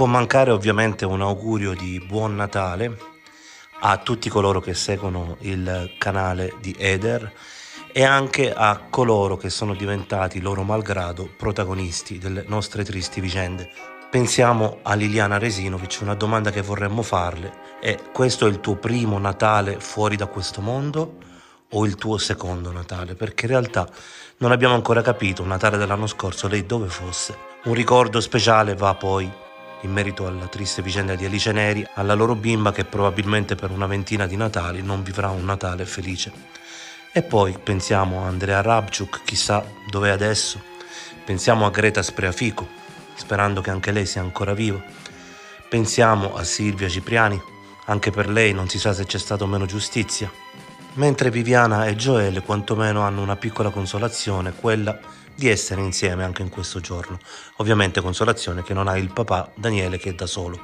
può mancare ovviamente un augurio di buon Natale a tutti coloro che seguono il canale di Eder e anche a coloro che sono diventati loro malgrado protagonisti delle nostre tristi vicende. Pensiamo a Liliana Resinovic, una domanda che vorremmo farle è: questo è il tuo primo Natale fuori da questo mondo o il tuo secondo Natale? Perché in realtà non abbiamo ancora capito, un Natale dell'anno scorso, lei dove fosse. Un ricordo speciale va poi in merito alla triste vicenda di Alice Neri, alla loro bimba che probabilmente per una ventina di Natali non vivrà un Natale felice. E poi pensiamo a Andrea Rabciuk, chissà dov'è adesso. Pensiamo a Greta Spreafico, sperando che anche lei sia ancora viva. Pensiamo a Silvia Cipriani, anche per lei non si sa se c'è stata o meno giustizia. Mentre Viviana e Joel quantomeno hanno una piccola consolazione, quella di essere insieme anche in questo giorno. Ovviamente consolazione che non ha il papà Daniele che è da solo.